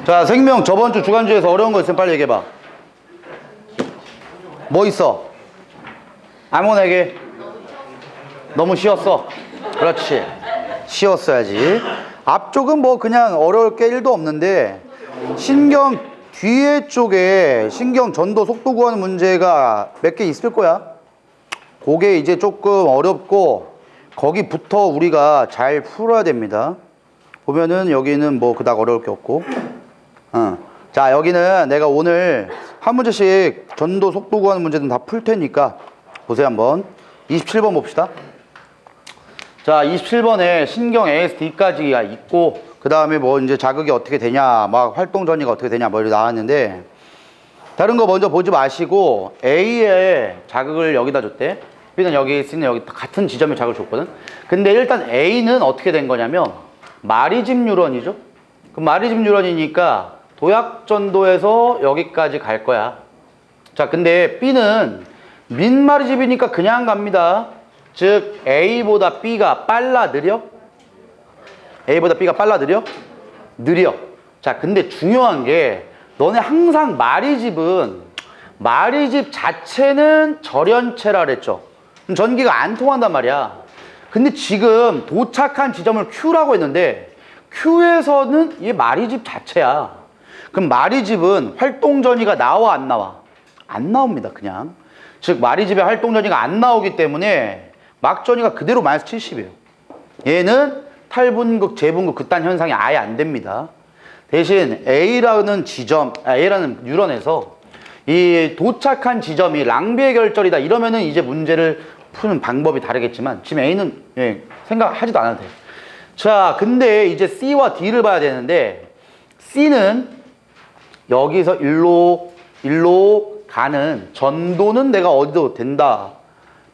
자, 생명 저번 주 주간주에서 어려운 거 있으면 빨리 얘기해봐. 뭐 있어? 아무나 얘기해. 너무 쉬웠어. 그렇지. 쉬웠어야지. 앞쪽은 뭐 그냥 어려울 게 1도 없는데 신경 뒤에 쪽에 신경 전도 속도 구하는 문제가 몇 개 있을 거야. 그게 이제 조금 어렵고 거기부터 우리가 잘 풀어야 됩니다. 보면은 여기는 뭐 그닥 어려울 게 없고. 자, 여기는 내가 오늘 한 문제씩 전도 속도 구하는 문제는 다 풀 테니까 보세요 한번. 27번 봅시다. 자, 27번에 신경 ASD까지가 있고 그 다음에 뭐 이제 자극이 어떻게 되냐, 막 활동 전이가 어떻게 되냐 뭐 이렇게 나왔는데 다른 거 먼저 보지 마시고 A에 자극을 여기다 줬대. B는 여기, C는 여기 같은 지점에 자극을 줬거든. 근데 일단 A는 어떻게 된 거냐면 마리집 뉴런이죠. 그럼 마리집 뉴런이니까 도약전도에서 여기까지 갈 거야. 자, 근데 B는 민마리집이니까 그냥 갑니다. 즉 A보다 B가 빨라, 느려? A보다 B가 빨라, 느려? 느려. 자, 근데 중요한 게 너네 항상 마리집은 마리집 자체는 절연체라 그랬죠. 그럼 전기가 안 통한단 말이야. 근데 지금 도착한 지점을 Q라고 했는데 Q에서는 얘 마리집 자체야. 그럼 마리집은 활동 전이가 나와, 안 나와? 안 나옵니다, 그냥. 즉 마리집의 활동 전이가 안 나오기 때문에 막 전이가 그대로 마이너스 70이에요. 얘는 탈분극, 재분극 그딴 현상이 아예 안 됩니다. 대신 A라는 지점, A라는 뉴런에서 이 도착한 지점이 랑비의 결절이다 이러면은 이제 문제를 푸는 방법이 다르겠지만 지금 A는 생각하지도 않아도 돼요. 자, 근데 이제 C와 D를 봐야 되는데 C는 여기서 일로 가는 전도는 내가 어디도 된다.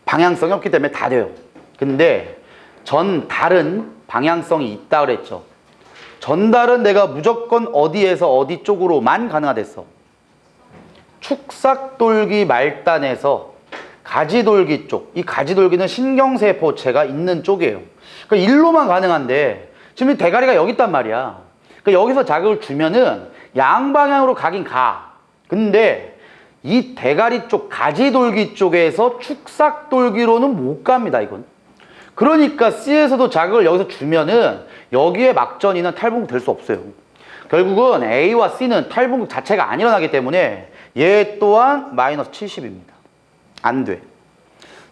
방향성이 없기 때문에 다 돼요. 근데 전달은 방향성이 있다 그랬죠. 전달은 내가 무조건 어디에서 어디 쪽으로만 가능하댔어. 축삭돌기 말단에서 가지돌기 쪽. 이 가지돌기는 신경세포체가 있는 쪽이에요. 그러니까 일로만 가능한데 지금 이 대가리가 여기 있단 말이야. 그러니까 여기서 자극을 주면은 양방향으로 가긴 가. 근데 이 대가리 쪽, 가지돌기 쪽에서 축삭돌기로는 못 갑니다, 이건. 그러니까 C에서도 자극을 여기서 주면은 여기에 막전이나 탈분극 될 수 없어요. 결국은 A와 C는 탈분극 자체가 안 일어나기 때문에 얘 또한 마이너스 70입니다. 안 돼.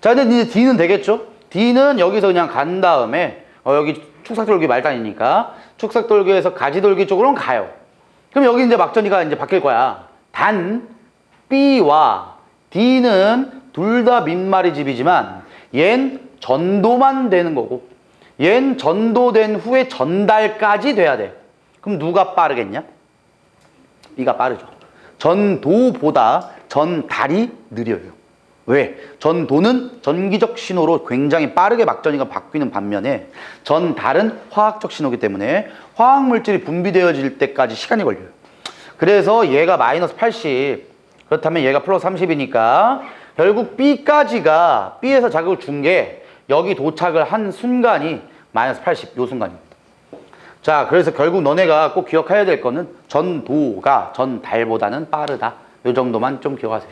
자, 근데 이제 D는 되겠죠? D는 여기서 그냥 간 다음에 여기 축삭돌기 말단이니까 축삭돌기에서 가지돌기 쪽으로는 가요. 그럼 여기 이제 막전이가 이제 바뀔 거야. 단 B와 D는 둘 다 민마리집이지만 얜 전도만 되는 거고 얜 전도된 후에 전달까지 돼야 돼. 그럼 누가 빠르겠냐? B가 빠르죠. 전도보다 전달이 느려요. 왜? 전도는 전기적 신호로 굉장히 빠르게 막전이가 바뀌는 반면에 전달은 화학적 신호이기 때문에 화학물질이 분비되어질 때까지 시간이 걸려요. 그래서 얘가 마이너스 80, 그렇다면 얘가 플러스 30이니까 결국 B까지가 B에서 자극을 준 게 여기 도착을 한 순간이 마이너스 80, 요 순간입니다. 자, 그래서 결국 너네가 꼭 기억해야 될 거는 전도가 전달보다는 빠르다. 요 정도만 좀 기억하세요.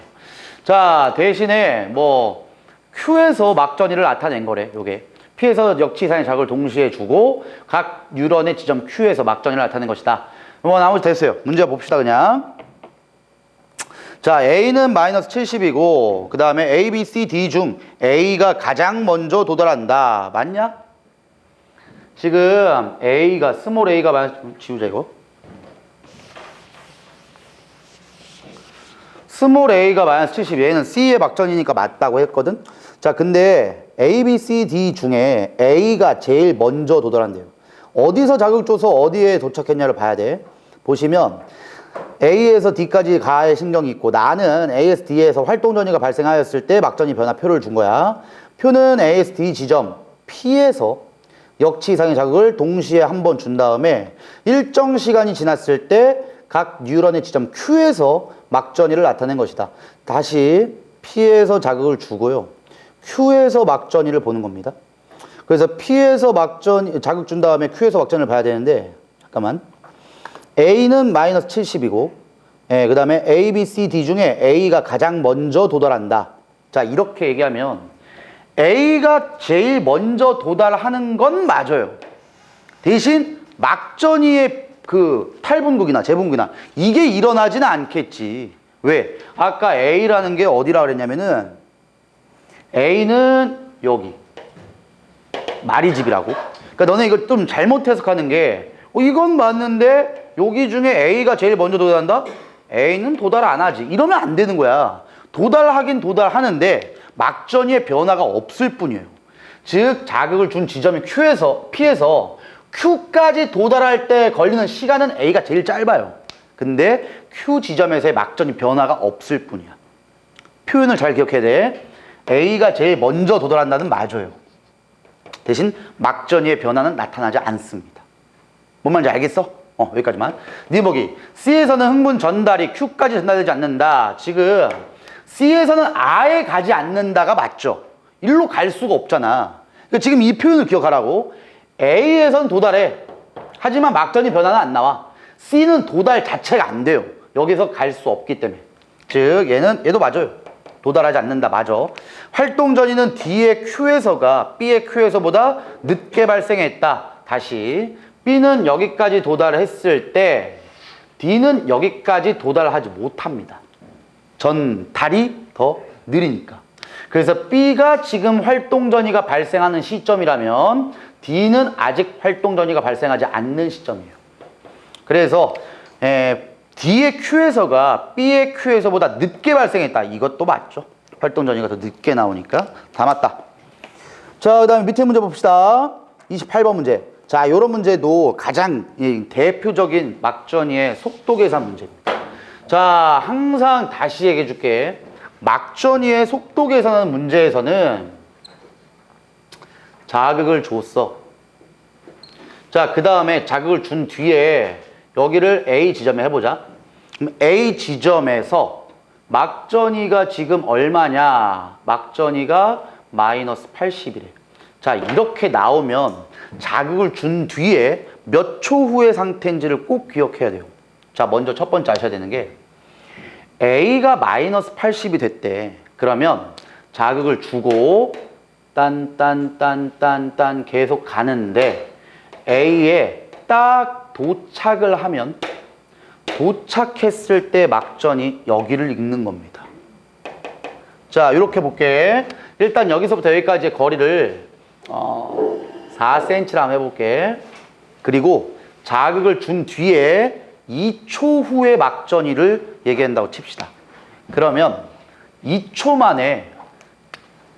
자, 대신에 뭐 Q에서 막전이를 나타낸 거래. 요게 P에서 역치 이상의 자극을 동시에 주고 각 뉴런의 지점 Q에서 막전이를 나타낸 것이다. 뭐 나머지 됐어요. 문제 봅시다 그냥. 자, A는 마이너스 70이고 그 다음에 A, B, C, D 중 A가 가장 먼저 도달한다. 맞냐? 지금 A가 스몰 A가 마이너스, 지우자 이거. 스몰 A가 마이너스 70, 얘는 C의 막전이니까 맞다고 했거든. 자, 근데 A, B, C, D 중에 A가 제일 먼저 도달한대요. 어디서 자극 줘서 어디에 도착했냐를 봐야 돼. 보시면 A에서 D까지 가의 신경이 있고 나는 A에서 D에서 활동 전이가 발생하였을 때 막전이 변화표를 준 거야. 표는 A에서 D 지점 P에서 역치 이상의 자극을 동시에 한 번 준 다음에 일정 시간이 지났을 때 각 뉴런의 지점 Q에서 막전이를 나타낸 것이다. 다시 P에서 자극을 주고요. Q에서 막전이를 보는 겁니다. 그래서 P에서 막전, 자극 준 다음에 Q에서 막전을 봐야 되는데, 잠깐만. A는 마이너스 70이고, 예, 그 다음에 A, B, C, D 중에 A가 가장 먼저 도달한다. 자, 이렇게 얘기하면 A가 제일 먼저 도달하는 건 맞아요. 대신 막전이의 그 탈분극이나 재분극이나 이게 일어나지는 않겠지. 왜? 아까 A라는 게 어디라 그랬냐면은 A는 여기 마리집이라고. 그러니까 너네 이걸 좀 잘못 해석하는 게 이건 맞는데 여기 중에 A가 제일 먼저 도달한다? A는 도달 안 하지. 이러면 안 되는 거야. 도달하긴 도달하는데 막전이의 변화가 없을 뿐이에요. 즉 자극을 준 지점이 P에서 Q까지 도달할 때 걸리는 시간은 A가 제일 짧아요. 근데 Q 지점에서의 막전이 변화가 없을 뿐이야. 표현을 잘 기억해야 돼. A가 제일 먼저 도달한다는 맞아요. 대신 막전이의 변화는 나타나지 않습니다. 뭔 말인지 알겠어? 여기까지만. 네 보기. C에서는 흥분 전달이 Q까지 전달되지 않는다. 지금 C에서는 아예 가지 않는다가 맞죠? 일로 갈 수가 없잖아. 그러니까 지금 이 표현을 기억하라고. A에선 도달해. 하지만 막전이 변화는 안 나와. C는 도달 자체가 안 돼요. 여기서 갈 수 없기 때문에. 즉 얘도 맞아요. 도달하지 않는다. 맞아. 활동 전이는 D의 Q에서가 B의 Q에서보다 늦게 발생했다. 다시. B는 여기까지 도달했을 때 D는 여기까지 도달하지 못합니다. 전달이 더 느리니까. 그래서 B가 지금 활동 전이가 발생하는 시점이라면 D는 아직 활동 전이가 발생하지 않는 시점이에요. 그래서 D의 Q에서가 B의 Q에서보다 늦게 발생했다. 이것도 맞죠. 활동 전이가 더 늦게 나오니까 다 맞다. 자, 그 다음에 밑에 문제 봅시다. 28번 문제. 자, 이런 문제도 가장 대표적인 막전이의 속도 계산 문제입니다. 자, 항상 다시 얘기해 줄게. 막전이의 속도 계산하는 문제에서는 자극을 줬어. 자, 그 다음에 자극을 준 뒤에 여기를 A 지점에 해보자. 그럼 A 지점에서 막전이가 지금 얼마냐? 막전이가 마이너스 80이래. 자, 이렇게 나오면 자극을 준 뒤에 몇 초 후의 상태인지를 꼭 기억해야 돼요. 자, 먼저 첫 번째 아셔야 되는 게 A가 마이너스 80이 됐대. 그러면 자극을 주고 딴 계속 가는데 A에 딱 도착을 하면 도착했을 때 막전이 여기를 읽는 겁니다. 자, 이렇게 볼게. 일단 여기서부터 여기까지의 거리를 4cm를 한번 해볼게. 그리고 자극을 준 뒤에 2초 후의 막전이를 얘기한다고 칩시다. 그러면 2초 만에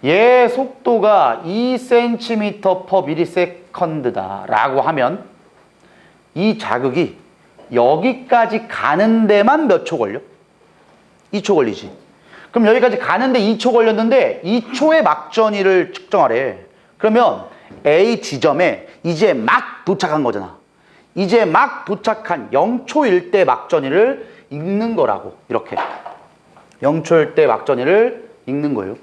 얘 속도가 2cm/ms다 라고 하면 이 자극이 여기까지 가는 데만 몇 초 걸려? 2초 걸리지. 그럼 여기까지 가는데 2초 걸렸는데 2초의 막전이를 측정하래. 그러면 A 지점에 이제 막 도착한 거잖아. 이제 막 도착한 0초일 때 막전이를 읽는 거라고. 이렇게 0초일 때 막전이를 읽는 거예요.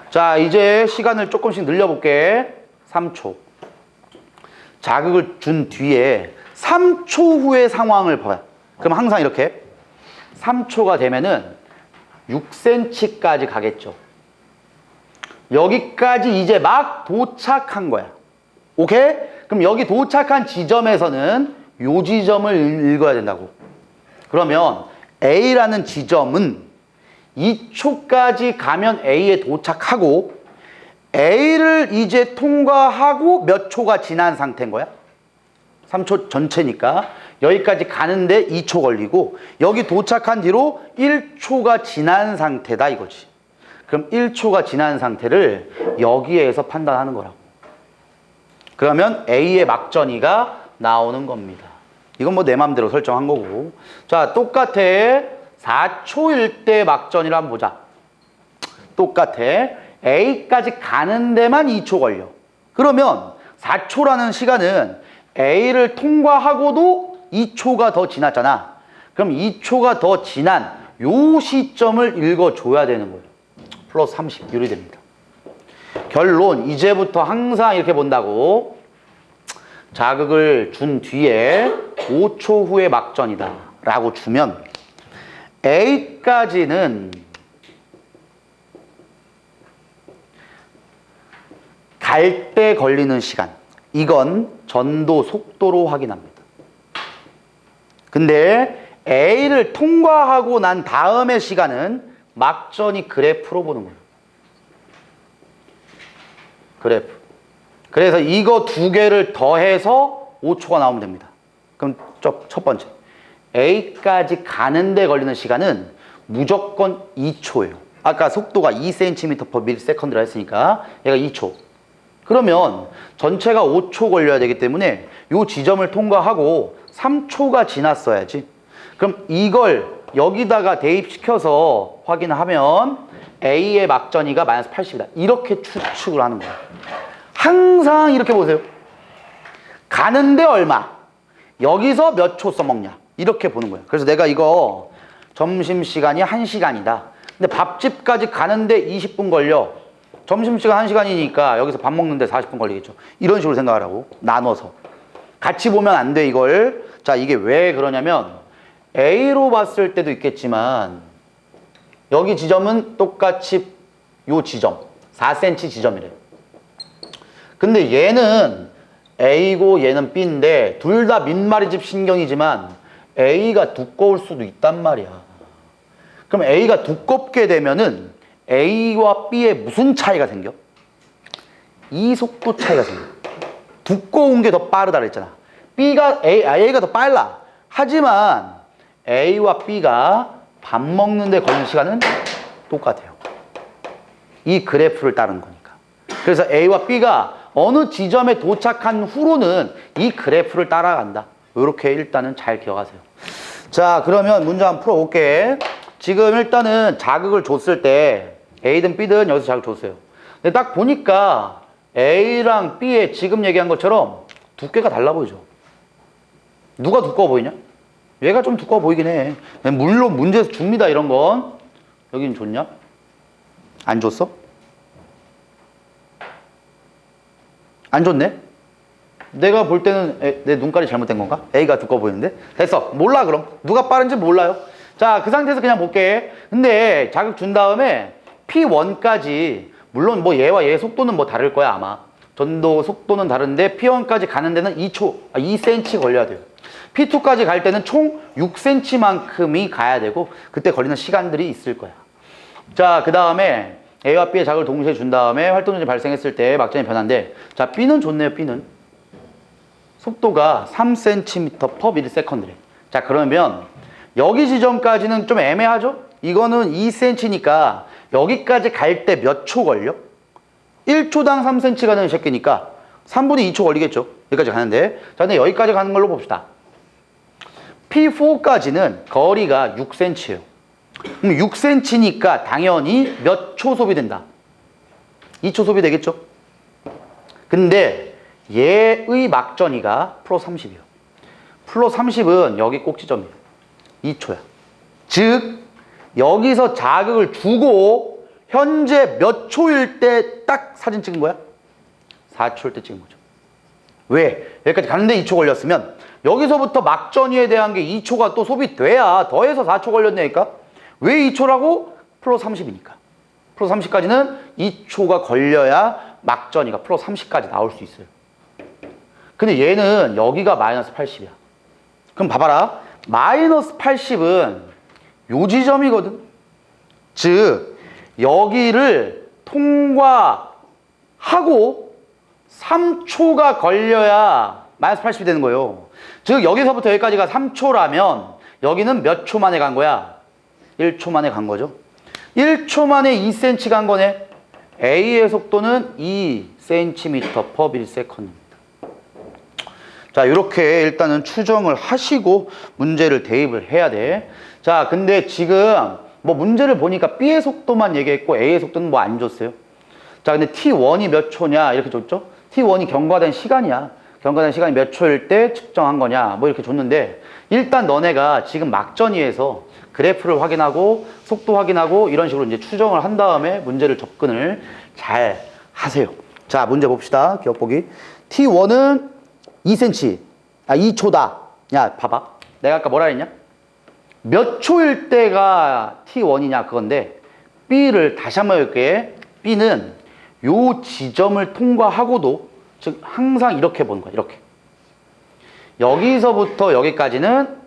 자, 이제 시간을 조금씩 늘려볼게. 3초. 자극을 준 뒤에 3초 후의 상황을 봐요. 그럼 항상 이렇게 3초가 되면은 6cm까지 가겠죠. 여기까지 이제 막 도착한 거야. 오케이? 그럼 여기 도착한 지점에서는 요 지점을 읽어야 된다고. 그러면 A라는 지점은 2초까지 가면 A에 도착하고 A를 이제 통과하고 몇 초가 지난 상태인 거야? 3초 전체니까 여기까지 가는데 2초 걸리고 여기 도착한 뒤로 1초가 지난 상태다 이거지. 그럼 1초가 지난 상태를 여기에서 판단하는 거라고. 그러면 A의 막전이가 나오는 겁니다. 이건 뭐 내 맘대로 설정한 거고. 자, 똑같아. 4초일 때 막전이라 한번 보자. 똑같아. A까지 가는 데만 2초 걸려. 그러면 4초라는 시간은 A를 통과하고도 2초가 더 지났잖아. 그럼 2초가 더 지난 요 시점을 읽어줘야 되는 거예요. 플러스 30 유리 됩니다. 결론, 이제부터 항상 이렇게 본다고. 자극을 준 뒤에 5초 후에 막전이다 라고 주면 A까지는 갈 때 걸리는 시간, 이건 전도 속도로 확인합니다. 근데 A를 통과하고 난 다음의 시간은 막전이 그래프로 보는 거예요. 그래프. 그래서 이거 두 개를 더해서 5초가 나오면 됩니다. 그럼 첫 번째, A까지 가는데 걸리는 시간은 무조건 2초예요. 아까 속도가 2cm/ms라고 했으니까 얘가 2초. 그러면 전체가 5초 걸려야 되기 때문에 이 지점을 통과하고 3초가 지났어야지. 그럼 이걸 여기다가 대입시켜서 확인하면 A의 막전이가 마이너스 80이다. 이렇게 추측을 하는 거예요. 항상 이렇게 보세요. 가는데 얼마? 여기서 몇 초 써먹냐? 이렇게 보는 거예요. 그래서 내가 이거 점심시간이 1시간이다. 근데 밥집까지 가는데 20분 걸려. 점심시간 1시간이니까 여기서 밥 먹는데 40분 걸리겠죠. 이런 식으로 생각하라고. 나눠서. 같이 보면 안 돼, 이걸. 자, 이게 왜 그러냐면 A로 봤을 때도 있겠지만 여기 지점은 똑같이 요 지점 4cm 지점이래요. 근데 얘는 A고 얘는 B인데 둘 다 민마리집 신경이지만 A가 두꺼울 수도 있단 말이야. 그럼 A가 두껍게 되면은 A와 B에 무슨 차이가 생겨? 이 속도 차이가 생겨. 두꺼운 게 더 빠르다 그랬잖아. A가 더 빨라. 하지만 A와 B가 밥 먹는데 걸리는 시간은 똑같아요. 이 그래프를 따르는 거니까. 그래서 A와 B가 어느 지점에 도착한 후로는 이 그래프를 따라간다. 이렇게 일단은 잘 기억하세요. 자, 그러면 문제 한번 풀어볼게. 지금 일단은 자극을 줬을 때 A든 B든 여기서 자극 줬어요. 근데 딱 보니까 A랑 B의 지금 얘기한 것처럼 두께가 달라 보이죠. 누가 두꺼워 보이냐? 얘가 좀 두꺼워 보이긴 해. 물론 문제에서 줍니다, 이런 건. 여긴 줬냐? 안 줬어? 안 줬네? 내가 볼 때는 내 눈깔이 잘못된 건가? A가 두꺼워 보이는데? 됐어. 몰라, 그럼. 누가 빠른지 몰라요. 자, 그 상태에서 그냥 볼게. 근데 자극 준 다음에 P1까지, 물론 뭐 얘와 얘의 속도는 뭐 다를 거야, 아마. 전도 속도는 다른데 P1까지 가는 데는 2cm 걸려야 돼요. P2까지 갈 때는 총 6cm만큼이 가야 되고 그때 걸리는 시간들이 있을 거야. 자, 그 다음에 A와 B의 자극을 동시에 준 다음에 활동전이 발생했을 때 막전이 변화인데, 자, B는 좋네요. B는 속도가 3cm/ms래. 자, 그러면 여기 지점까지는 좀 애매하죠? 이거는 2cm니까 여기까지 갈 때 몇 초 걸려? 1초당 3cm 가는 새끼니까 3분의 2초 걸리겠죠? 여기까지 가는데. 자, 근데 여기까지 가는 걸로 봅시다. P4까지는 거리가 6cm예요. 그럼 6cm니까 당연히 몇 초 소비된다? 2초 소비되겠죠? 근데 얘의 막전이가 플러스 30이에요. 플러스 30은 여기 꼭지점이에요. 2초야. 즉 여기서 자극을 주고 현재 몇 초일 때 딱 사진 찍은 거야? 4초일 때 찍은 거죠. 왜? 여기까지 가는데 2초 걸렸으면 여기서부터 막전이에 대한 게 2초가 또 소비돼야 더해서 4초 걸렸냐니까? 왜 2초라고? 플러스 30이니까. 플러스 30까지는 2초가 걸려야 막전이가 플러스 30까지 나올 수 있어요. 근데 얘는 여기가 마이너스 80이야. 그럼 봐봐라. 마이너스 80은 요 지점이거든. 즉 여기를 통과하고 3초가 걸려야 마이너스 80이 되는 거예요. 즉 여기서부터 여기까지가 3초라면 여기는 몇 초 만에 간 거야? 1초 만에 간 거죠. 1초 만에 2cm 간 거네. A의 속도는 2cm/ms입니다. 자, 이렇게 일단은 추정을 하시고 문제를 대입을 해야 돼. 자, 근데 지금 뭐 문제를 보니까 B의 속도만 얘기했고 A의 속도는 뭐 안 줬어요. 자, 근데 T1이 몇 초냐 이렇게 줬죠. T1이 경과된 시간이야. 경과된 시간이 몇 초일 때 측정한 거냐 뭐 이렇게 줬는데, 일단 너네가 지금 막전위에서 그래프를 확인하고 속도 확인하고 이런 식으로 이제 추정을 한 다음에 문제를 접근을 잘 하세요. 자, 문제 봅시다. 기억보기. T1은 2cm. 2초다. 야, 봐봐. 내가 아까 뭐라 했냐? 몇 초일 때가 T1이냐 그건데 B를 다시 한번 해볼게. B는 요 지점을 통과하고도 즉 항상 이렇게 보는 거야. 이렇게. 여기서부터 여기까지는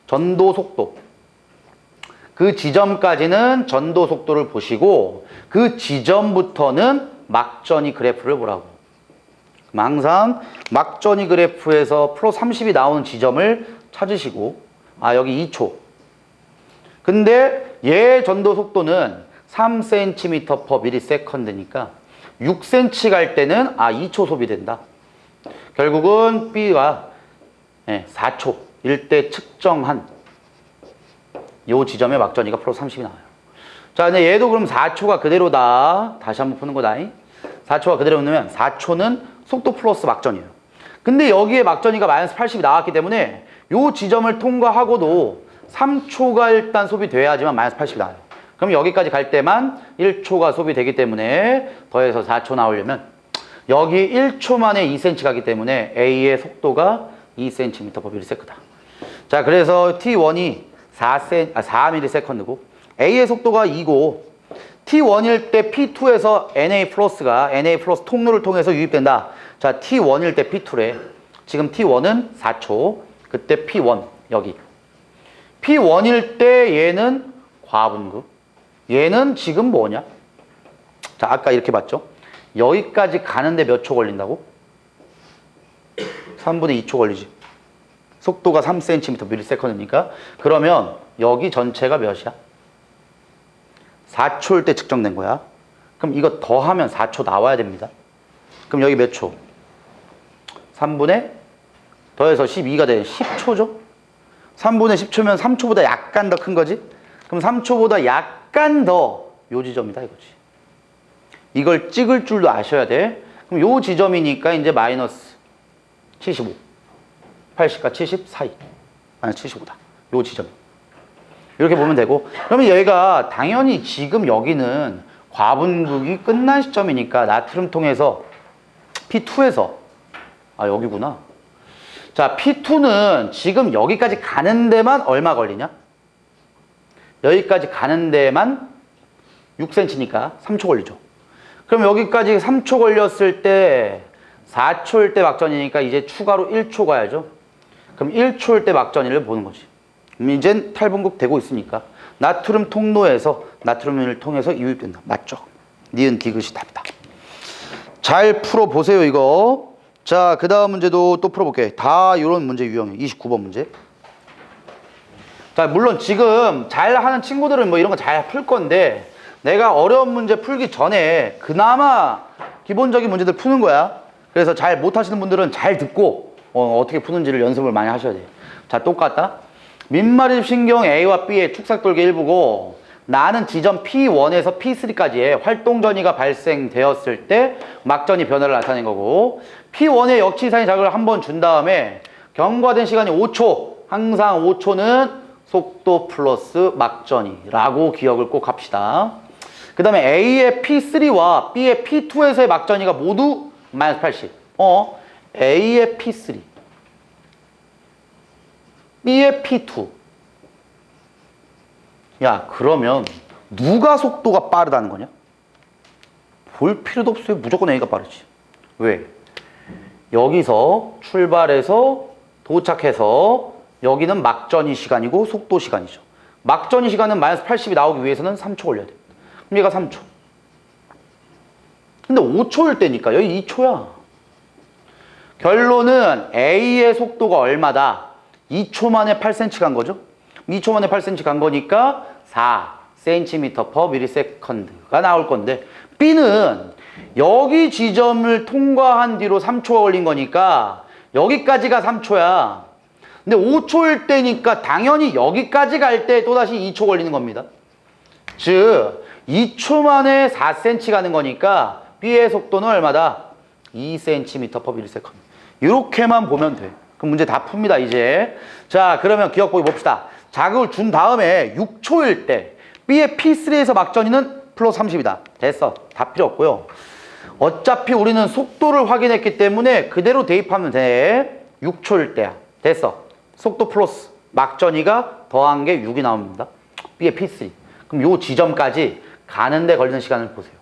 전도 속도. 그 지점까지는 전도 속도를 보시고 그 지점부터는 막전이 그래프를 보라고. 그럼 항상 막전이 그래프에서 플러스 30이 나오는 지점을 찾으시고 여기 2초. 근데 얘 전도 속도는 3cm/ms니까 6cm 갈 때는 2초 소비된다. 결국은 B가 4초일 때 측정한 요 지점의 막전이가 플러스 30이 나와요. 자, 근데 얘도 그럼 4초가 그대로다. 다시 한번 푸는 거다. 4초가 그대로 넣으면 4초는 속도 플러스 막전이에요. 근데 여기에 막전이가 마이너스 80이 나왔기 때문에 요 지점을 통과하고도 3초가 일단 소비돼야지만 마이너스 80이 나와요. 그럼 여기까지 갈 때만 1초가 소비되기 때문에 더해서 4초 나오려면 여기 1초 만에 2cm 가기 때문에 A의 속도가 2cm/ms다. 자, 그래서 T1이 4ms고 A의 속도가 2고 T1일 때 P2에서 NA 플러스가 NA 플러스 통로를 통해서 유입된다. 자, T1일 때 P2래. 지금 T1은 4초. 그때 P1 여기. P1일 때 얘는 과분급. 얘는 지금 뭐냐? 자, 아까 이렇게 봤죠? 여기까지 가는데 몇 초 걸린다고? 3분의 2초 걸리지. 속도가 3cm/ms니까 그러면 여기 전체가 몇이야? 4초일 때 측정된 거야. 그럼 이거 더하면 4초 나와야 됩니다. 그럼 여기 몇 초? 3분의 더해서 12가 돼. 10초죠? 3분의 10초면 3초보다 약간 더 큰 거지? 그럼 3초보다 약간 더 요 지점이다 이거지. 이걸 찍을 줄도 아셔야 돼. 그럼 요 지점이니까 이제 마이너스 75. 80과 70 사이. 마이너스 75다. 요 지점. 이렇게 보면 되고. 그러면 얘가 당연히 지금 여기는 과분극이 끝난 시점이니까 나트륨 통해서 P2에서 여기구나. 자, P2는 지금 여기까지 가는 데만 얼마 걸리냐? 여기까지 가는 데만 6cm니까 3초 걸리죠. 그럼 여기까지 3초 걸렸을 때 4초일 때 막전이니까 이제 추가로 1초 가야죠. 그럼 1초일 때 막전이를 보는 거지. 그럼 이젠 탈분극 되고 있으니까 나트륨 통로에서 나트륨을 통해서 유입된다. 맞죠? 니은 디귿이 답이다. 잘 풀어보세요 이거. 자, 그 다음 문제도 또 풀어볼게. 다 이런 문제 유형이에요. 29번 문제. 자, 물론 지금 잘하는 친구들은 뭐 이런 거 잘 풀 건데 내가 어려운 문제 풀기 전에 그나마 기본적인 문제들 푸는 거야. 그래서 잘 못하시는 분들은 잘 듣고 어떻게 푸는지를 연습을 많이 하셔야 돼요. 자, 똑같다. 민마립 신경 A와 B의 축삭돌기 일부고 나는 지점 P1에서 P3까지의 활동전이가 발생되었을 때 막전이 변화를 나타낸 거고 P1의 역치사인 자극을 한번 준 다음에 경과된 시간이 5초. 항상 5초는 속도 플러스 막전이라고 기억을 꼭 합시다. 그 다음에 A의 P3와 B의 P2에서의 막전이가 모두 마이너스 80. A의 P3, B의 P2. 야, 그러면 누가 속도가 빠르다는 거냐? 볼 필요도 없어요. 무조건 A가 빠르지. 왜? 여기서 출발해서 도착해서 여기는 막전이 시간이고 속도 시간이죠. 막전이 시간은 마이너스 80이 나오기 위해서는 3초 걸려야 돼. 그럼 얘가 3초. 근데 5초일 때니까 여기 2초야. 결론은 A의 속도가 얼마다? 2초 만에 8cm 간 거죠? 2초 만에 8cm 간 거니까 4cm/ms가 나올 건데 B는 여기 지점을 통과한 뒤로 3초가 걸린 거니까 여기까지가 3초야. 근데 5초일 때니까 당연히 여기까지 갈 때 또다시 2초 걸리는 겁니다. 즉 2초 만에 4cm 가는 거니까 B의 속도는 얼마다? 2cm/s. 이렇게만 보면 돼. 그럼 문제 다 풉니다 이제. 자, 그러면 기억보기 봅시다. 자극을 준 다음에 6초일 때 B의 P3에서 막전이는 플러스 30이다. 됐어. 다 필요 없고요. 어차피 우리는 속도를 확인했기 때문에 그대로 대입하면 돼. 6초일 때야. 됐어. 속도 플러스 막전이가 더한 게 6이 나옵니다. B의 P3. 그럼 요 지점까지 가는데 걸리는 시간을 보세요.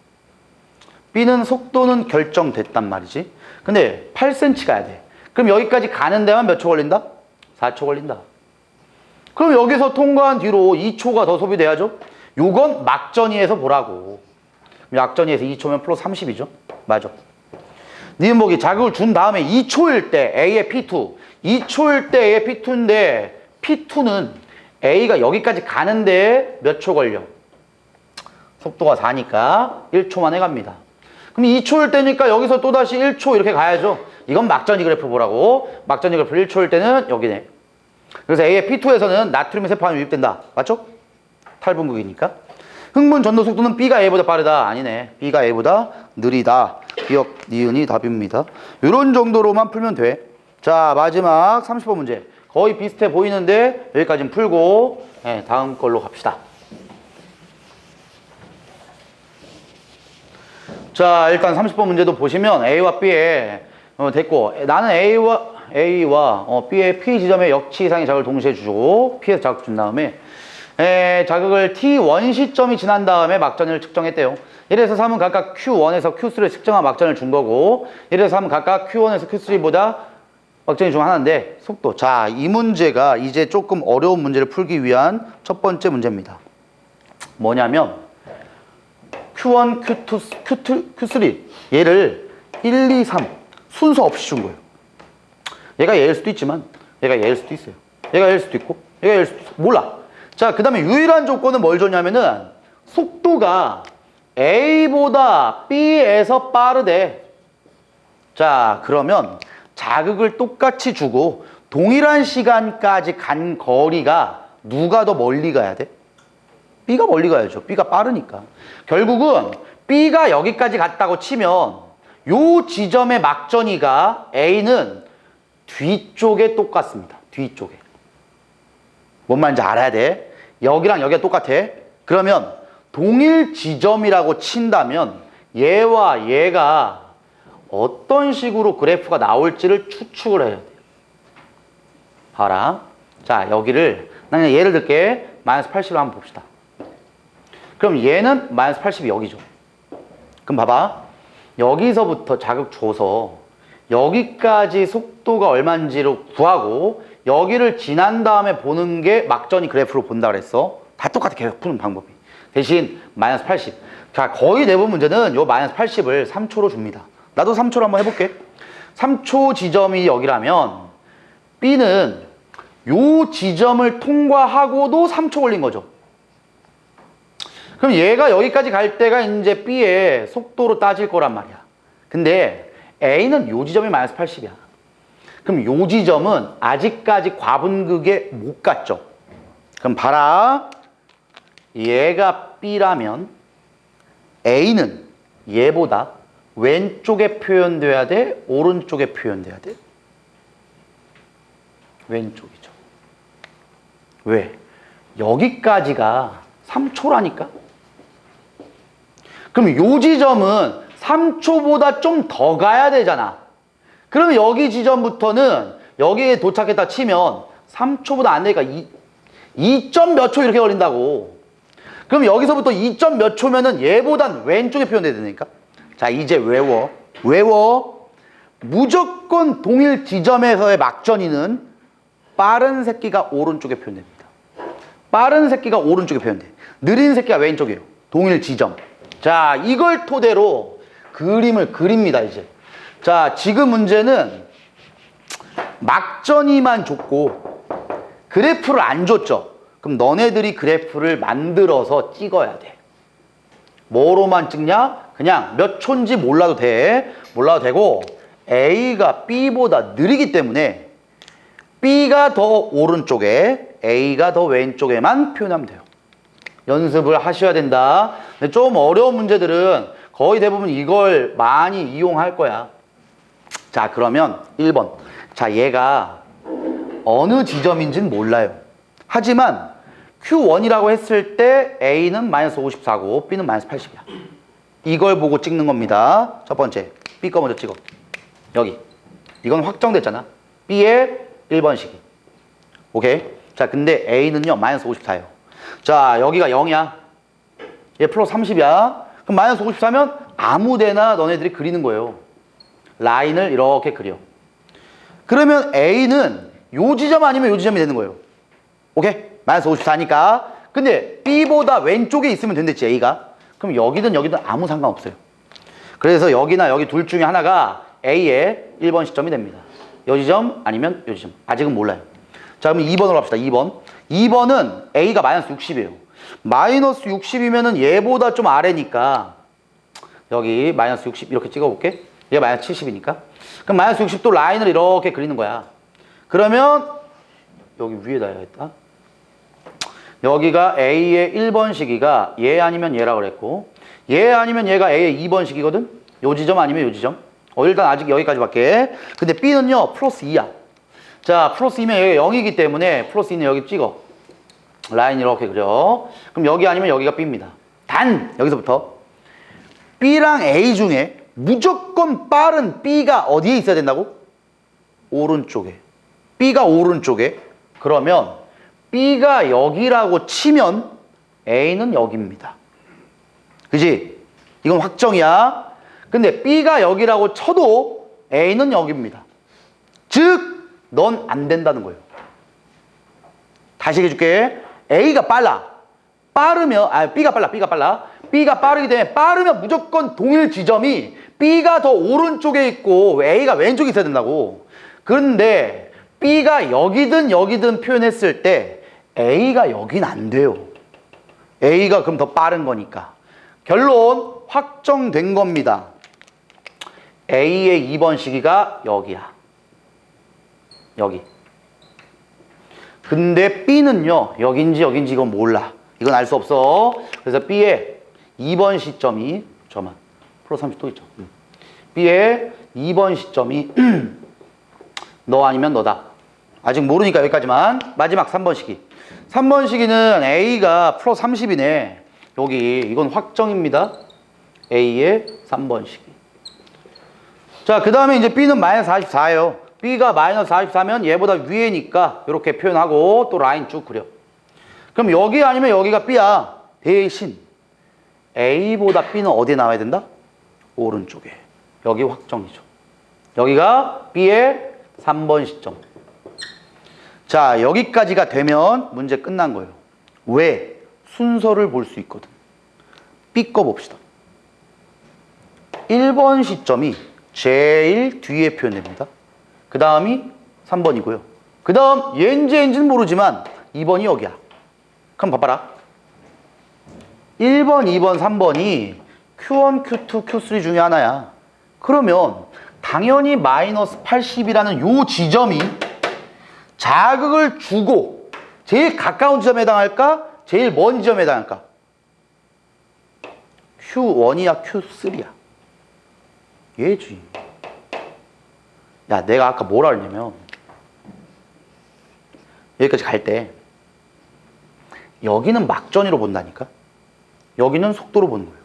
B는 속도는 결정됐단 말이지. 근데 8cm 가야 돼. 그럼 여기까지 가는 데만 몇 초 걸린다? 4초 걸린다. 그럼 여기서 통과한 뒤로 2초가 더 소비돼야죠? 요건 막전이에서 보라고. 약전이에서 2초면 플러스 30이죠? 맞아. 니은 보기 자극을 준 다음에 2초일 때 A의 P2. 2초일 때 A의 P2인데 P2는 A가 여기까지 가는데 몇 초 걸려? 속도가 4니까 1초 만에 갑니다. 그럼 2초일 때니까 여기서 또다시 1초 이렇게 가야죠. 이건 막전이 그래프 보라고. 막전이 그래프 1초일 때는 여기네. 그래서 A의 P2에서는 나트륨의 세포함이 유입된다. 맞죠? 탈분극이니까. 흥분 전도 속도는 B가 A보다 빠르다. 아니네. B가 A보다 느리다. 기억, 니은이 답입니다. 이런 정도로만 풀면 돼. 자, 마지막 30번 문제. 거의 비슷해 보이는데 여기까지는 풀고 네, 다음 걸로 갑시다. 자, 일단 30번 문제도 보시면 A와 B에 됐고 나는 A와 B의 P 지점에 역치 이상의 자극을 동시에 주고 P에서 자극 준 다음에 자극을 T1 시점이 지난 다음에 막전을 측정했대요. 1에서 3은 각각 Q1에서 Q3를 측정한 막전을 준 거고 1에서 3은 각각 Q1에서 Q3보다 막전이 중 하나인데 속도. 자, 이 문제가 이제 조금 어려운 문제를 풀기 위한 첫 번째 문제입니다. 뭐냐면 Q1, Q3 얘를 1, 2, 3 순서 없이 준 거예요. 얘가 얘일 수도 있지만 얘가 얘일 수도 있어요. 얘가 얘일 수도 있고 얘가 얘일 수도 있어. 몰라. 자, 그 다음에 유일한 조건은 뭘 줬냐면은 속도가 A보다 B에서 빠르대. 자, 그러면 자극을 똑같이 주고 동일한 시간까지 간 거리가 누가 더 멀리 가야 돼? B가 멀리 가야죠. B가 빠르니까. 결국은 B가 여기까지 갔다고 치면 요 지점의 막전이가 A는 뒤쪽에 똑같습니다. 뒤쪽에. 뭔 말인지 알아야 돼. 여기랑 여기가 똑같아. 그러면 동일 지점이라고 친다면 얘와 얘가 어떤 식으로 그래프가 나올지를 추측을 해야 돼요. 봐라. 자, 여기를 나 그냥 예를 들게. 마이너스 80을 한번 봅시다. 그럼 얘는 마이너스 80이 여기죠. 그럼 봐봐. 여기서부터 자극 줘서 여기까지 속도가 얼마인지를 구하고 여기를 지난 다음에 보는 게 막전이 그래프로 본다 그랬어. 다 똑같아. 계속 푸는 방법이. 대신 마이너스 80. 자, 거의 대부분 문제는 요 마이너스 80을 3초로 줍니다. 나도 3초로 한번 해볼게. 3초 지점이 여기라면 B는 요 지점을 통과하고도 3초 걸린 거죠. 그럼 얘가 여기까지 갈 때가 이제 B의 속도로 따질 거란 말이야. 근데 A는 요 지점이 마이너스 80이야. 그럼 요 지점은 아직까지 과분극에 못 갔죠. 그럼 봐라. 얘가 B라면 A는 얘보다 왼쪽에 표현돼야 돼? 오른쪽에 표현돼야 돼? 왼쪽이죠. 왜? 여기까지가 3초라니까? 그럼 요 지점은 3초보다 좀 더 가야 되잖아. 그러면 여기 지점부터는 여기에 도착했다 치면 3초보다 안 되니까 2점 몇 초 이렇게 걸린다고. 그럼 여기서부터 2점 몇 초면은 얘보단 왼쪽에 표현돼야 되니까. 자, 이제 외워. 무조건 동일 지점에서의 막전이는 빠른 새끼가 오른쪽에 표현됩니다. 빠른 새끼가 오른쪽에 표현돼. 느린 새끼가 왼쪽이에요. 동일 지점. 자, 이걸 토대로 그림을 그립니다, 이제. 자, 지금 문제는 막전이만 줬고 그래프를 안 줬죠. 그럼 너네들이 그래프를 만들어서 찍어야 돼. 뭐로만 찍냐? 그냥 몇 초인지 몰라도 돼. 몰라도 되고 A가 B보다 느리기 때문에 B가 더 오른쪽에 A가 더 왼쪽에만 표현하면 돼요. 연습을 하셔야 된다. 근데 좀 어려운 문제들은 거의 대부분 이걸 많이 이용할 거야. 자, 그러면 1번. 자, 얘가 어느 지점인지는 몰라요. 하지만 Q1이라고 했을 때 A는 마이너스 54고 B는 마이너스 80이야. 이걸 보고 찍는 겁니다. 첫 번째, B 거 먼저 찍어. 여기. 이건 확정됐잖아. B의 1번식이. 오케이? 자, 근데 A는요, 마이너스 54예요. 자, 여기가 0이야. 얘 플러스 30이야. 그럼 마이너스 54면 아무 데나 너네들이 그리는 거예요. 라인을 이렇게 그려. 그러면 A는 요 지점 아니면 요 지점이 되는 거예요. 오케이? 마이너스 54니까. 근데 B보다 왼쪽에 있으면 된댔지, A가. 그럼 여기든 여기든 아무 상관없어요. 그래서 여기나 여기 둘 중에 하나가 A의 1번 시점이 됩니다. 요 지점 아니면 요 지점. 아직은 몰라요. 자, 그럼 2번으로 합시다. 2번. 2번은 A가 마이너스 60이에요. 마이너스 60이면은 얘보다 좀 아래니까 여기 마이너스 60 이렇게 찍어볼게. 얘가 마이너스 70이니까. 그럼 마이너스 60도 라인을 이렇게 그리는 거야. 그러면 여기 위에다 해야겠다. 여기가 A의 1번 시기가 얘 아니면 얘라 그랬고 얘 아니면 얘가 A의 2번 시기거든. 요 지점 아니면 요 지점. 일단 아직 여기까지밖에. 근데 B는요 플러스 2야. 자, 플러스 2면 여기가 0이기 때문에 플러스 2는 여기 찍어. 라인 이렇게 그려. 그럼 여기 아니면 여기가 B입니다. 단 여기서부터 B랑 A 중에 무조건 빠른 B가 어디에 있어야 된다고? 오른쪽에. B가 오른쪽에. 그러면 B가 여기라고 치면 A는 여기입니다. 그지? 이건 확정이야. 근데 B가 여기라고 쳐도 A는 여기입니다. 즉, 넌 안 된다는 거예요. 다시 해줄게. A가 빨라. B가 빨라. B가 빠르기 때문에 빠르면 무조건 동일 지점이 B가 더 오른쪽에 있고 A가 왼쪽에 있어야 된다고. 그런데 B가 여기든 표현했을 때 A가 여긴 안 돼요. A가 그럼 더 빠른 거니까. 결론 확정된 겁니다. A의 2번 시기가 여기야. 여기. 근데 B는요, 여긴지 이건 몰라. 이건 알 수 없어. 그래서 B의 2번 시점이, 저만, 플러스 30 또 있죠. B의 2번 시점이 너 아니면 너다. 아직 모르니까 여기까지만. 마지막 3번 시기. 3번 시기는 A가 플러스 30이네. 여기, 이건 확정입니다. A의 3번 시기. 자, 그 다음에 이제 B는 마이너스 44예요. B가 마이너스 44면 얘보다 위에니까 이렇게 표현하고 또 라인 쭉 그려. 그럼 여기 아니면 여기가 B야. 대신 A보다 B는 어디에 나와야 된다? 오른쪽에. 여기 확정이죠. 여기가 B의 3번 시점. 자, 여기까지가 되면 문제 끝난 거예요. 왜? 순서를 볼 수 있거든. B 거 봅시다. 1번 시점이 제일 뒤에 표현됩니다. 그 다음이 3번이고요. 그 다음 얘인지는 모르지만 2번이 여기야. 그럼 봐봐라. 1번, 2번, 3번이 Q1, Q2, Q3 중에 하나야. 그러면 당연히 마이너스 80이라는 요 지점이 자극을 주고 제일 가까운 지점에 해당할까? 제일 먼 지점에 해당할까? Q1이야, Q3야. 얘지. 야, 내가 아까 뭐라 그랬냐면 여기까지 갈 때 여기는 막전이로 본다니까? 여기는 속도로 보는 거예요.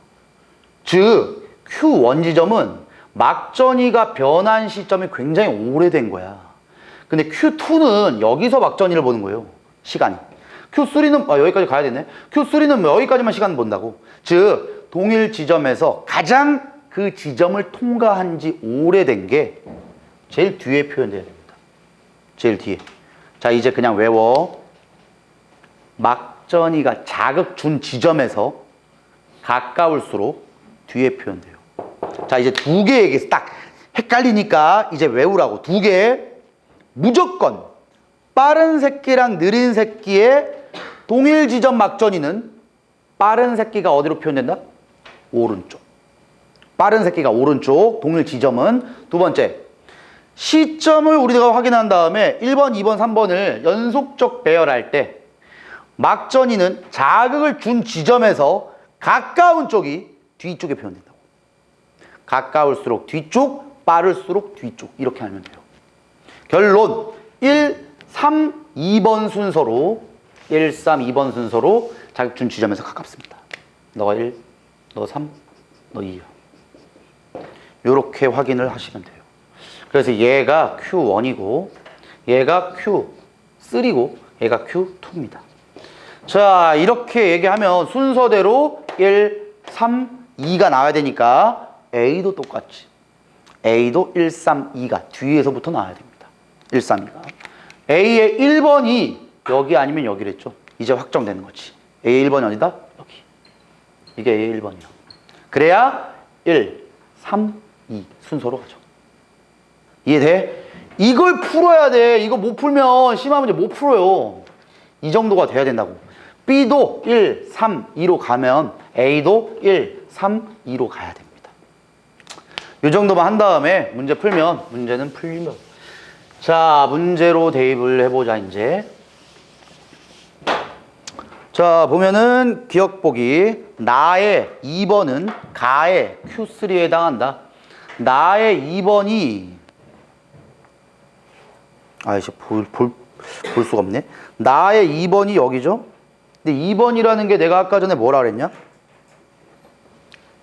즉, Q1 지점은 막전이가 변한 시점이 굉장히 오래된 거야. 근데 Q2는 여기서 막전이를 보는 거예요. 시간이. Q3는 여기까지 가야 되네. Q3는 여기까지만 시간 본다고. 즉, 동일 지점에서 가장 그 지점을 통과한 지 오래된 게 제일 뒤에 표현돼야 됩니다. 제일 뒤에. 자, 이제 그냥 외워. 막전이가 자극 준 지점에서 가까울수록 뒤에 표현돼요. 자, 이제 두 개 얘기해서 딱 헷갈리니까 이제 외우라고. 두 개. 무조건 빠른 새끼랑 느린 새끼의 동일 지점 막전이는 빠른 새끼가 어디로 표현된다? 오른쪽. 빠른 새끼가 오른쪽. 동일 지점은 두 번째. 시점을 우리가 확인한 다음에 1번, 2번, 3번을 연속적 배열할 때 막전이는 자극을 준 지점에서 가까운 쪽이 뒤쪽에 표현된다고. 가까울수록 뒤쪽, 빠를수록 뒤쪽. 이렇게 하면 돼요. 결론 1, 3, 2번 순서로 1, 3, 2번 순서로 자격준 지점에서 가깝습니다. 너가 1, 너 3, 너 2요. 요렇게 확인을 하시면 돼요. 그래서 얘가 Q1이고 얘가 Q3고 얘가 Q2입니다. 자, 이렇게 얘기하면 순서대로 1, 3, 2가 나와야 되니까 A도 똑같지. A도 1, 3, 2가 뒤에서부터 나와야 됩니다. 1, 3, 2가. A의 1번이 여기 아니면 여기랬죠. 이제 확정되는 거지. A의 1번이 어디다? 여기. 이게 A의 1번이야. 그래야 1, 3, 2 순서로 가죠. 이해돼? 이걸 풀어야 돼. 이거 못 풀면 심화 문제 못 풀어요. 이 정도가 돼야 된다고. B도 1, 3, 2로 가면 A도 1, 3, 2로 가야 됩니다. 이 정도만 한 다음에 문제 풀면 문제는 풀리면. 자, 문제로 대입을 해보자 이제. 자, 보면은 기억보기 나의 2번은 가의 Q3에 해당한다. 나의 2번이 아이씨 볼 수가 없네. 나의 2번이 여기죠. 근데 2번이라는 게 내가 아까 전에 뭐라 그랬냐?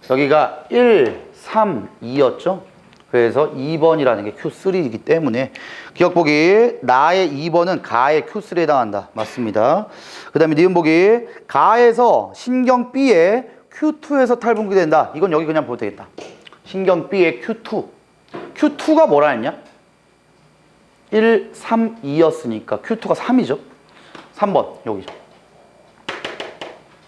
여기가 1, 3, 2였죠. 그래서 2번이라는 게 Q3이기 때문에 기억보기 나의 2번은 가의 Q3에 해당한다. 맞습니다. 그 다음에 니은보기 가에서 신경 B에 Q2에서 탈분기 된다. 이건 여기 그냥 보면 되겠다. 신경 B의 Q2. Q2가 뭐라 했냐? 1, 3, 2였으니까 Q2가 3이죠. 3번 여기죠.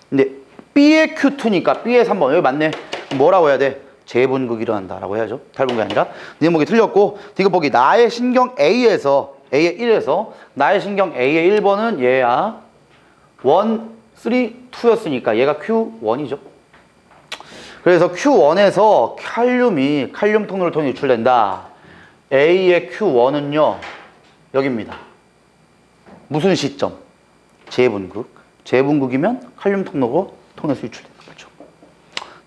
근데 B의 Q2니까 B의 3번 여기 맞네. 뭐라고 해야 돼? 재분극이 일어난다라고 해야죠. 탈분극이 아니라. 니은보기 틀렸고 디귿보기 나의 신경 A에서 A의 1에서 나의 신경 A의 1번은 얘야 1, 3, 2였으니까 얘가 Q1이죠. 그래서 Q1에서 칼륨 통로를 통해 유출된다. A의 Q1은요 여기입니다. 무슨 시점? 재분극. 재분극이면 칼륨 통로로 통해서 유출되는 거죠.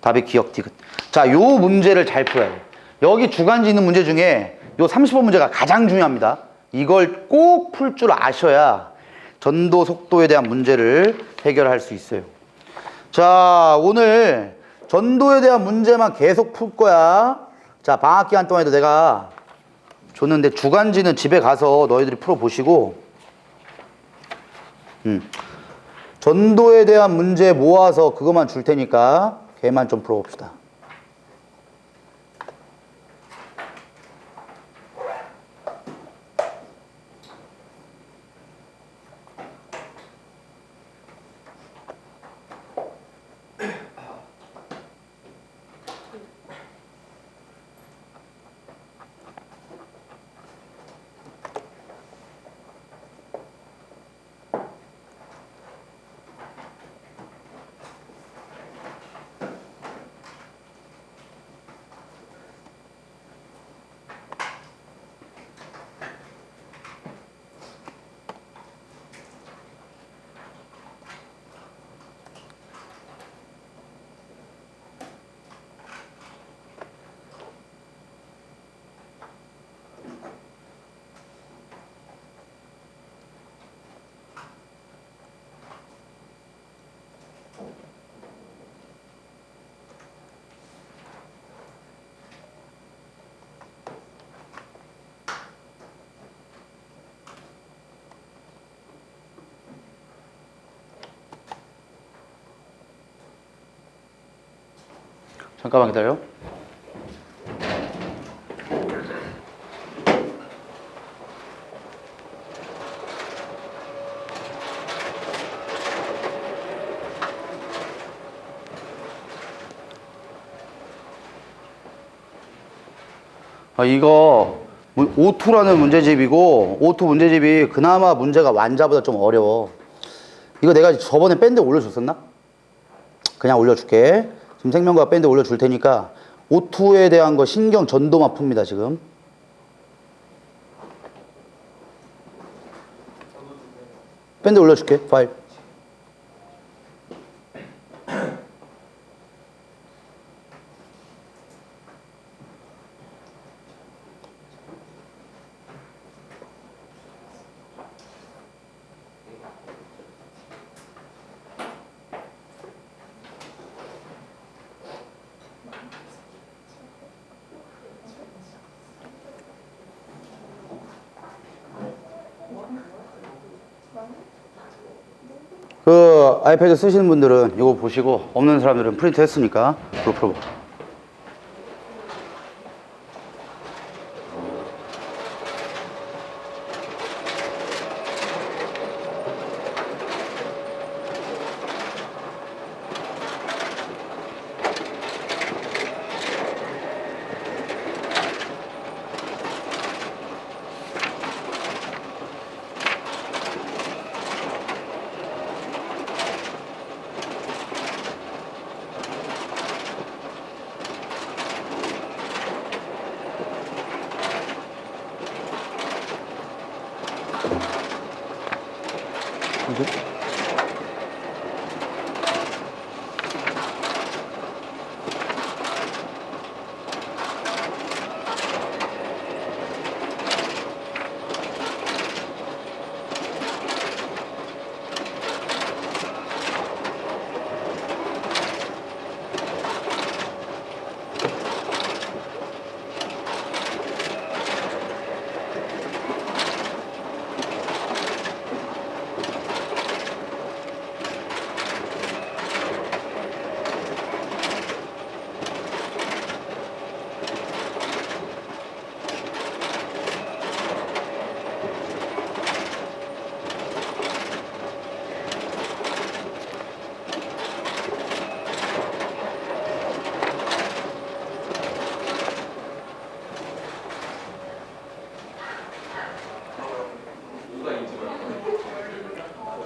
답이 기억 디귿. 자, 요 문제를 잘 풀어야 돼요. 여기 주간지 있는 문제 중에 요 30번 문제가 가장 중요합니다. 이걸 꼭 풀 줄 아셔야 전도 속도에 대한 문제를 해결할 수 있어요. 자, 오늘 전도에 대한 문제만 계속 풀 거야. 자, 방학 기간 동안에도 내가 줬는데 주간지는 집에 가서 너희들이 풀어보시고 전도에 대한 문제 모아서 그것만 줄 테니까 걔만 좀 풀어봅시다. 잠깐만 기다려. 이거 O2라는 문제집이고 O2 문제집이 그나마 문제가 완자보다 좀 어려워. 이거 내가 저번에 밴드 올려줬었나? 그냥 올려줄게. 지금 생명과학 밴드 올려줄 테니까 O2에 대한 거 신경 전도만 풉니다 지금. 밴드 올려줄게 파일. 아이패드 쓰시는 분들은 이거 보시고 없는 사람들은 프린트 했으니까 풀어봐.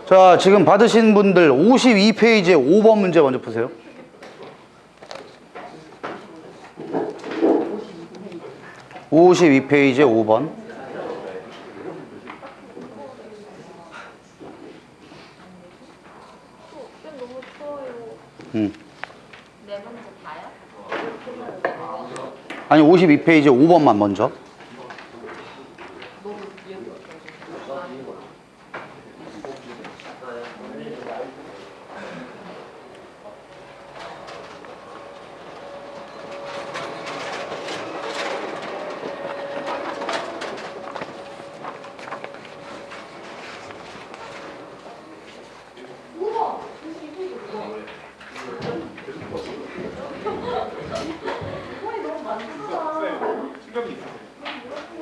자, 지금 받으신 분들 52페이지에 5번 문제 먼저 푸세요. 52페이지에 5번. 너무 추워요. 네 번째 다요? 아니 52페이지에 5번만 먼저.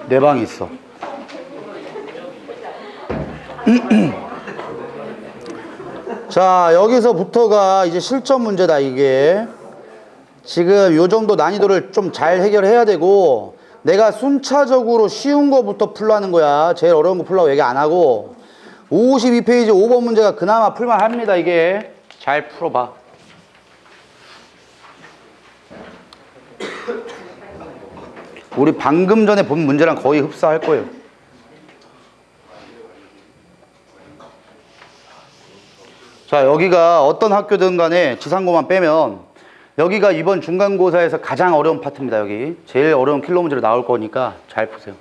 내 방에 있어. 자, 여기서부터가 이제 실전 문제다, 이게. 지금 요 정도 난이도를 좀 잘 해결해야 되고, 내가 순차적으로 쉬운 거부터 풀라는 거야. 제일 어려운 거 풀라고 얘기 안 하고. 52페이지 5번 문제가 그나마 풀만 합니다, 이게. 잘 풀어봐. 우리 방금 전에 본 문제랑 거의 흡사할 거예요. 자, 여기가 어떤 학교든 간에 지상고만 빼면 여기가 이번 중간고사에서 가장 어려운 파트입니다. 여기 제일 어려운 킬러 문제로 나올 거니까 잘 푸세요.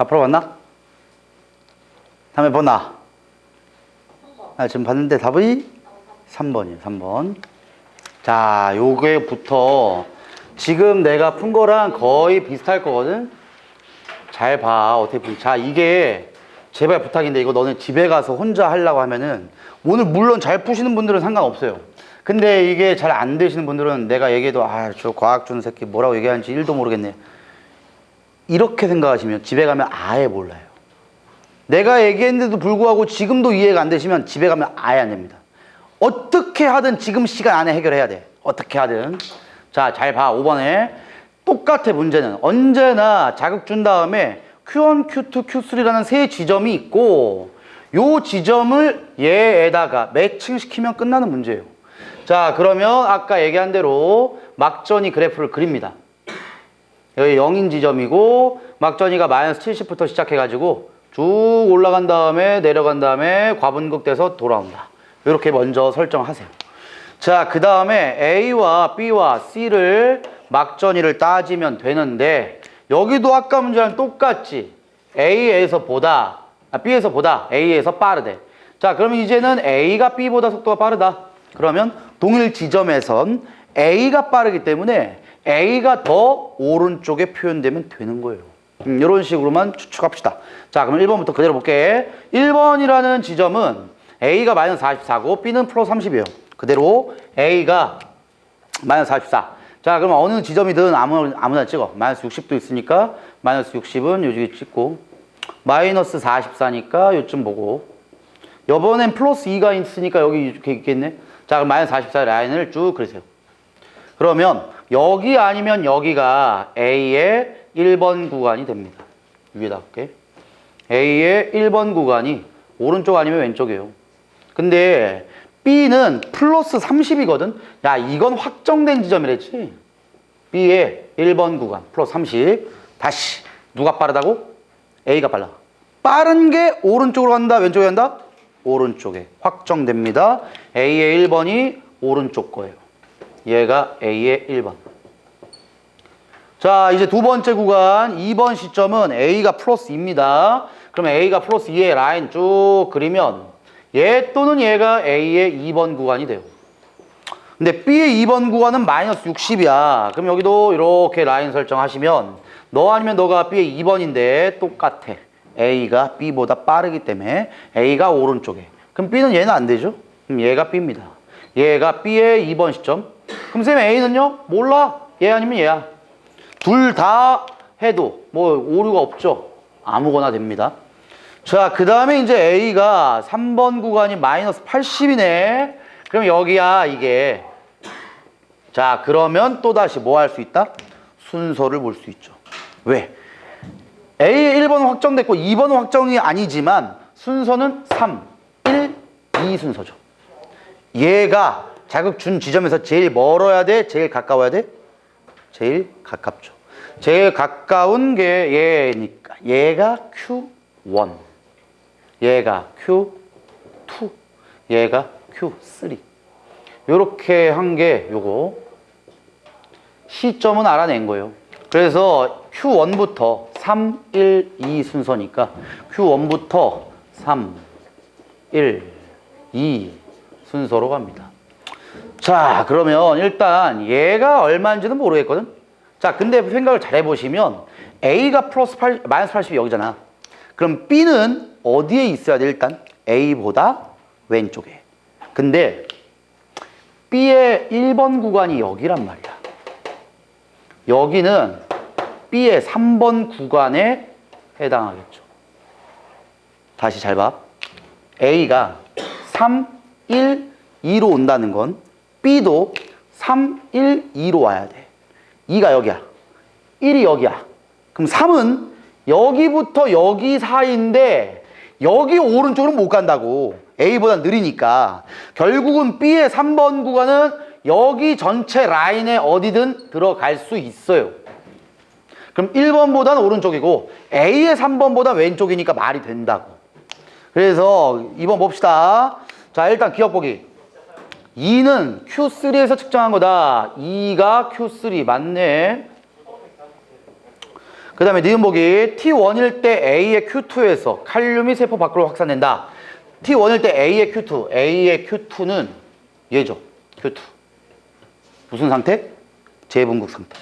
다 풀어봤나? 다음에 보나? 지금 봤는데 답이 3번이에요. 3번. 자, 요게부터 지금 내가 푼 거랑 거의 비슷할 거거든? 잘 봐. 어떻게 푼. 자, 이게 제발 부탁인데 이거 너네 집에 가서 혼자 하려고 하면은 오늘 물론 잘 푸시는 분들은 상관없어요. 근데 이게 잘 안 되시는 분들은 내가 얘기해도 저 과학 주는 새끼 뭐라고 얘기하는지 1도 모르겠네. 이렇게 생각하시면 집에 가면 아예 몰라요. 내가 얘기했는데도 불구하고 지금도 이해가 안 되시면 집에 가면 아예 안 됩니다. 어떻게 하든 지금 시간 안에 해결해야 돼. 어떻게 하든. 자, 잘 봐. 5번에 똑같아. 문제는 언제나 자극 준 다음에 Q1, Q2, Q3라는 세 지점이 있고 요 지점을 얘에다가 매칭시키면 끝나는 문제예요. 자, 그러면 아까 얘기한 대로 막전이 그래프를 그립니다. 여기 0인 지점이고 막전이가 마이너스 70부터 시작해가지고 쭉 올라간 다음에 내려간 다음에 과분극돼서 돌아온다. 이렇게 먼저 설정하세요. 자, 그 다음에 A와 B와 C를 막전이를 따지면 되는데 여기도 아까 문제랑 똑같지. B에서 보다 A에서 빠르대. 자, 그러면 이제는 A가 B보다 속도가 빠르다. 그러면 동일 지점에선 A가 빠르기 때문에 A가 더 오른쪽에 표현되면 되는 거예요. 이런 식으로만 추측합시다. 자, 그럼 1번부터 그대로 볼게. 1번이라는 지점은 A가 마이너스 44고 B는 플러스 30이에요. 그대로 A가 마이너스 44. 자, 그럼 어느 지점이든 아무나 찍어. 마이너스 60도 있으니까 마이너스 60은 요쪽에 찍고 마이너스 44니까 요쯤 보고 이번엔 플러스 2가 있으니까 여기 이렇게 있겠네. 자, 그럼 마이너스 44 라인을 쭉 그리세요. 그러면 여기 아니면 여기가 A의 1번 구간이 됩니다. 위에다 할게. A의 1번 구간이 오른쪽 아니면 왼쪽이에요. 근데 B는 플러스 30이거든. 야, 이건 확정된 지점이랬지. B의 1번 구간 플러스 30. 다시 누가 빠르다고? A가 빨라. 빠른 게 오른쪽으로 간다, 왼쪽에 간다? 오른쪽에 확정됩니다. A의 1번이 오른쪽 거예요. 얘가 A의 1번. 자, 이제 두 번째 구간 2번 시점은 A가 플러스 2입니다. 그러면 A가 플러스 2의 라인 쭉 그리면 얘 또는 얘가 A의 2번 구간이 돼요. 근데 B의 2번 구간은 마이너스 60이야. 그럼 여기도 이렇게 라인 설정하시면 너 아니면 너가 B의 2번인데 똑같아. A가 B보다 빠르기 때문에 A가 오른쪽에. 그럼 B는 얘는 안 되죠? 그럼 얘가 B입니다. 얘가 B의 2번 시점. 그럼 쌤 A는요? 몰라. 얘 아니면 얘야. 둘 다 해도 뭐 오류가 없죠. 아무거나 됩니다. 자, 그 다음에 이제 A가 3번 구간이 마이너스 80이네. 그럼 여기야 이게. 자, 그러면 또다시 뭐 할 수 있다? 순서를 볼 수 있죠. 왜? A의 1번은 확정됐고 2번은 확정이 아니지만 순서는 3, 1, 2 순서죠. 얘가 자극 준 지점에서 제일 멀어야 돼? 제일 가까워야 돼? 제일 가깝죠. 제일 가까운 게 얘니까 얘가 Q1, 얘가 Q2, 얘가 Q3. 요렇게 한 게 요거 시점은 알아낸 거예요. 그래서 Q1부터 3, 1, 2 순서니까 Q1부터 3, 1, 2 순서로 갑니다. 자, 그러면 일단 얘가 얼마인지는 모르겠거든. 자, 근데 생각을 잘 해보시면 A가 마이너스 80이 여기잖아. 그럼 B는 어디에 있어야 돼? 일단 A보다 왼쪽에. 근데 B의 1번 구간이 여기란 말이야. 여기는 B의 3번 구간에 해당하겠죠. 다시 잘 봐. A가 3, 1, 2로 온다는 건 B도 3, 1, 2로 와야 돼. 2가 여기야. 1이 여기야. 그럼 3은 여기부터 여기 사이인데 여기 오른쪽으로 못 간다고. A보다 느리니까. 결국은 B의 3번 구간은 여기 전체 라인에 어디든 들어갈 수 있어요. 그럼 1번보다는 오른쪽이고 A의 3번보다 왼쪽이니까 말이 된다고. 그래서 2번 봅시다. 자, 일단 기억 보기. 2는 Q3에서 측정한 거다. 2가 Q3 맞네. 그 다음에 니은 보기 T1일 때 A의 Q2에서 칼륨이 세포 밖으로 확산된다. T1일 때 A의 Q2, A의 Q2는 얘죠. Q2. 무슨 상태? 재분국 상태.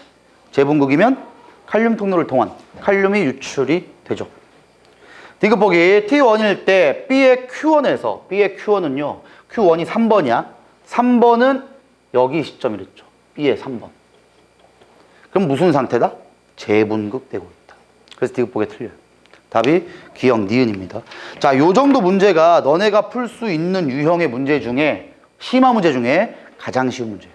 재분국이면 칼륨 통로를 통한 칼륨이 유출이 되죠. 디귿 보기 T1일 때 B의 Q1에서 B의 Q1은요. Q1이 3번이야. 3번은 여기 시점이랬죠. B의 3번. 그럼 무슨 상태다? 재분국되고 있다. 그래서 디귿 보기 틀려요. 답이 기억 니은입니다. 자, 요 정도 문제가 너네가 풀 수 있는 유형의 문제 중에 심화 문제 중에 가장 쉬운 문제예요.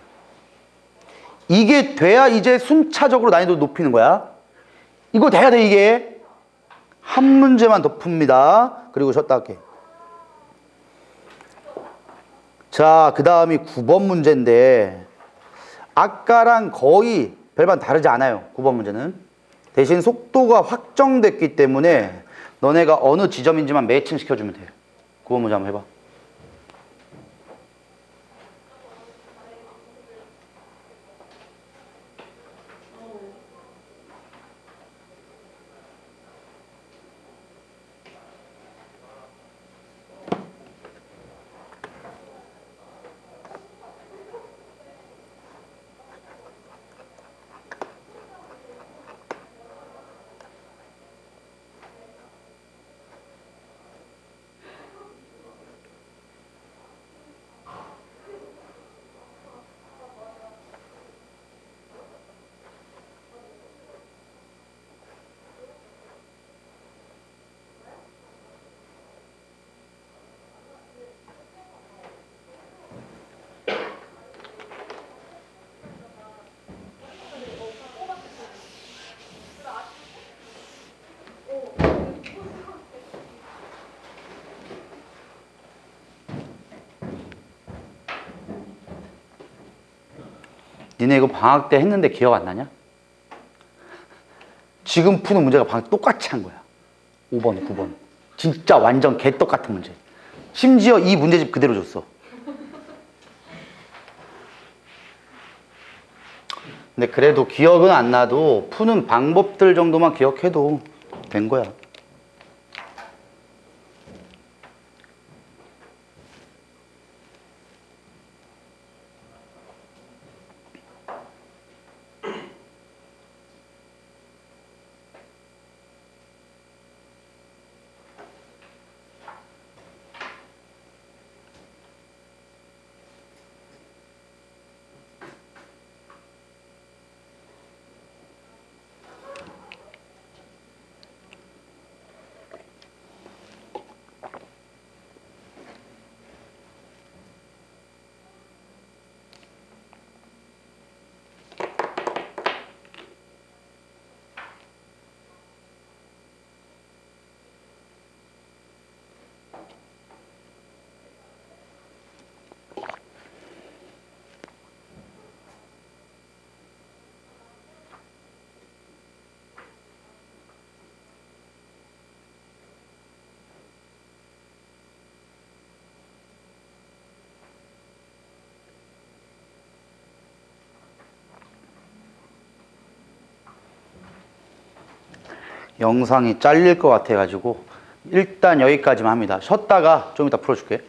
이게 돼야 이제 순차적으로 난이도를 높이는 거야. 이거 돼야 돼, 이게. 한 문제만 더 풉니다. 그리고 쉬었다 할게. 자, 그 다음이 9번 문제인데 아까랑 거의 별반 다르지 않아요. 9번 문제는. 대신 속도가 확정됐기 때문에 너네가 어느 지점인지만 매칭시켜주면 돼요. 9번 문제 한번 해봐. 니네 이거 방학 때 했는데 기억 안 나냐? 지금 푸는 문제가 방학 똑같이 한 거야. 5번, 9번. 진짜 완전 개떡같은 문제. 심지어 이 문제집 그대로 줬어. 근데 그래도 기억은 안 나도 푸는 방법들 정도만 기억해도 된 거야. 영상이 잘릴 것 같아가지고 일단 여기까지만 합니다. 쉬었다가 좀 이따 풀어줄게.